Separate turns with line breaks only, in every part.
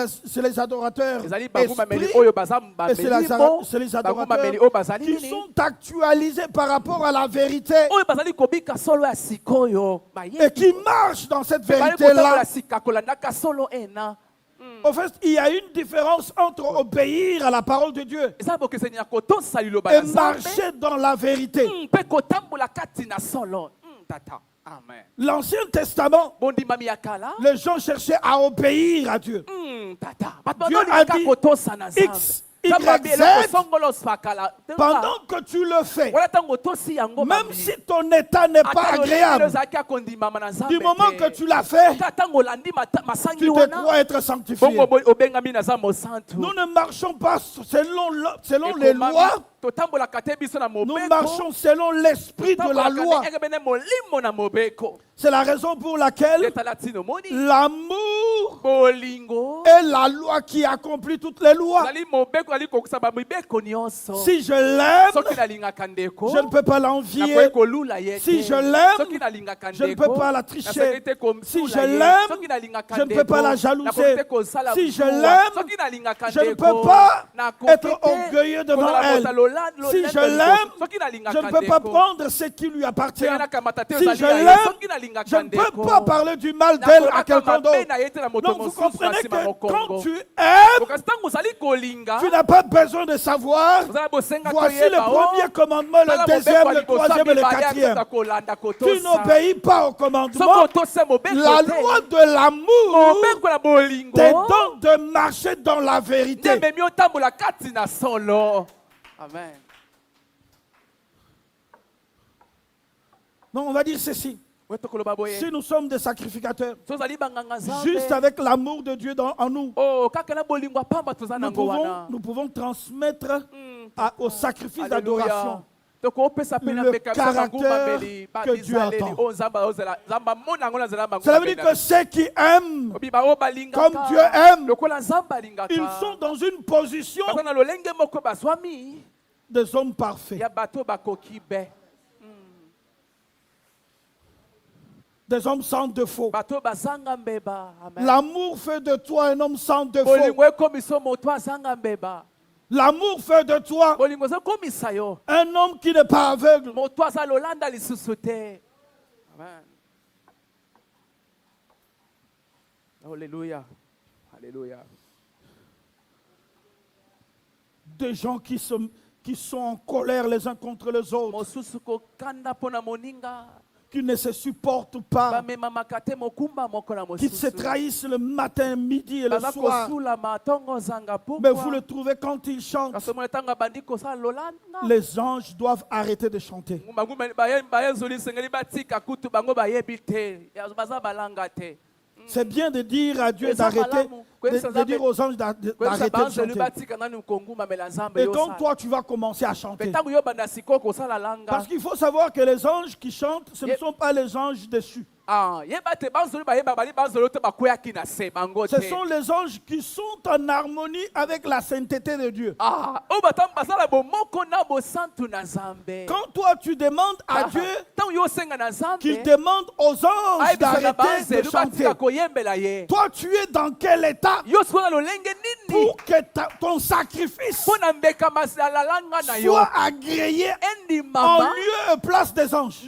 c'est les adorateurs
ezali
esprits,
bagumameli oyo baza
et c'est
bamelimo
les
bagumameli
adorateurs
oyo bazali
qui
nini
sont actualisés par rapport à la vérité
oyo bazali kobika solo ya sikoyo
et qui marchent dans cette
kotambola
vérité-là.
sika kolandaka solo ena
En fait, il y a une différence entre obéir à la parole de Dieu
eza bokeseni ya kotosa liloba
et
ya Nzambe
marcher dans la vérité.
mpe kotambola kati na solo tata amen
L'Ancien Testament,
bondimami ya kala
les gens cherchaient à obéir à Dieu.
tata bato
Dieu a
bazolingaka
dit
kotosa na Nzambe
X,
Nzambe
Y,
abi
Z.
eloko songolo spakala
Pendant que tu le fais,
wala ntango otosi yango
même si ton état n'est pas agréable,
ozalaki akondimama na Nzambe
du moment que tu l'as fait,
kaka ntango olandi masangi
tu te
wana
crois être sanctifié.
bongo obengami naza mosantu
Nous ne marchons pas selon les lois,
totambolaka te biso na
nous
mobeko
marchons selon l'esprit de la loi.
ekebene molimo na mobeko
C'est la raison pour laquelle
etala tino moni
l'amour
bolingo
est la loi qui accomplit toutes les lois.
ezali mobeko ali kokusa bamibeko nyonso
Si je l'aime,
soki nalingaka ndeko
je ne peux pas l'envier.
nakoki kolula ye
Si
te
je l'aime,
soki nalingaka
je ne
ndeko
peux pas la tricher.
nasoki te
Si
komsula
je
ye.
l'aime,
Soki nalingaka
je ne peux
ndeko,
pas la jalouser.
nakoki te kosala
Si je
busuwa.
l'aime,
Soki nalingaka
je ne
ndeko,
peux pas
nakoki
être
te
orgueilleux devant
kozala
elle.
kota lola-
Si
lolembe
je
liboso.
l'aime,
Soki nalingaka
je ne peux pas
ndeko,
prendre ce qui lui appartient.
soki nakamata te
Si
ozali
je
ya ye.
l'aime,
Soki nalingaka
je ne peux
ndeko,
pas parler du mal d'elle à
nakolaka
quelqu'un
mabe
d'autre.
na ye te na moto
Donc vous
mosusu na
comprenez
nsima
que
mokongo.
quand tu aimes,
Kasi ntango ozali kolinga
tu n'as pas besoin de savoir.
ozala bosenga
Voici le
koyeba, oh,
premier commandement,
tala
le
mobeko
deuxième,
ya
le
liboso ya
troisième et le
mibale
quatrième.
akoka kolanda
Tu
kotosa.
n'obéis pas au
Soki
commandement.
otose mobeko
La
te,
loi de l'amour
mobeko ya bolingo
te donne de marcher dans la vérité.
ememi otambola kati na solo. Amen.
Donc on va dire ceci.
We tokoloba boye.
Si nous sommes des sacrificateurs,
Tozali banganga Nzambe.
juste avec l'amour de Dieu en nous,
Oh, kaka na bolingo apamba toza nango wana.
nous pouvons transmettre au sacrifice
Alléluia.
d'adoration
Toko opesa pe na
le
mbeka biso
caractère
bangumameli,
que Dieu
badizaleli,
attend.
oh, Nzamba ozela- Nzamba mona yango nazela bangumameli.
Cela veut dire que ceux qui aiment
Obiba o balingaka.
comme Dieu aime,
Lokola Nzamba alingaka.
ils sont dans une position
Baza na lolenge moko bazwami
des hommes parfaits,
ya bato bakoki be.
des hommes sans défaut.
Bato bazanga mbeba. Amen.
L'amour fait de toi un homme sans défaut.
Bolingo ekomiso moto azanga mbeba.
L'amour fait de toi
Bolingo ezokomisa yo.
un homme qui n'est pas aveugle.
Moto aza lolanda lisusu te. Amen. Alléluia. Alléluia.
Des gens qui sont en colère les uns contre les autres,
Mosusu kokanda pona moninga.
qui ne se supportent pas,
Bamemamaka te mokumba moko na
qui se
mosusu.
trahissent le matin, midi et le
Baza
soir.
kosulama ntongo ozanga
Mais
pokwa.
vous le trouvez quand ils chantent.
Kasi omona ntango abandi kosala lolanda.
Les anges doivent arrêter de chanter.
bayezoli sengeli batika kutu bango bayebi te. Baza balanga te.
C'est bien de dire à Dieu
Eza
d'arrêter,
malamu.
de dire aux anges d'arrêter de chanter. Et quand toi tu vas commencer à chanter, parce qu'il faut savoir que les anges qui chantent, ce ne sont pas les anges déchus. Ce sont les anges qui sont en harmonie avec la sainteté de Dieu. Quand toi tu demandes à Dieu qu'il demande aux anges d'arrêter de chanter, toi tu es dans quel état pour que ton sacrifice soit agréé en lieu et place des anges?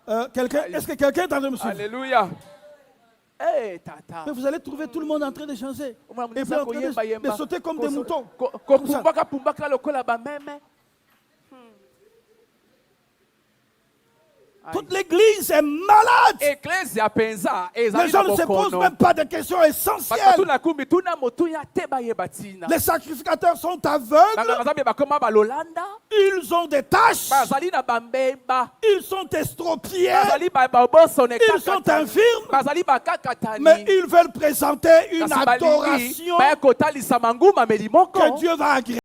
Est-ce que quelqu'un est en train de me suivre?
Alléluia. Hey, tata.
Mais vous allez trouver tout le monde en train de chanter et puis en train de sauter comme des moutons. Toute l'église est malade. Les gens ne se posent même pas de questions essentielles. Les sacrificateurs sont aveugles. Ils ont des tâches. Ils sont estropiés. Ils sont infirmes. Mais ils veulent présenter une adoration que Dieu va agréer.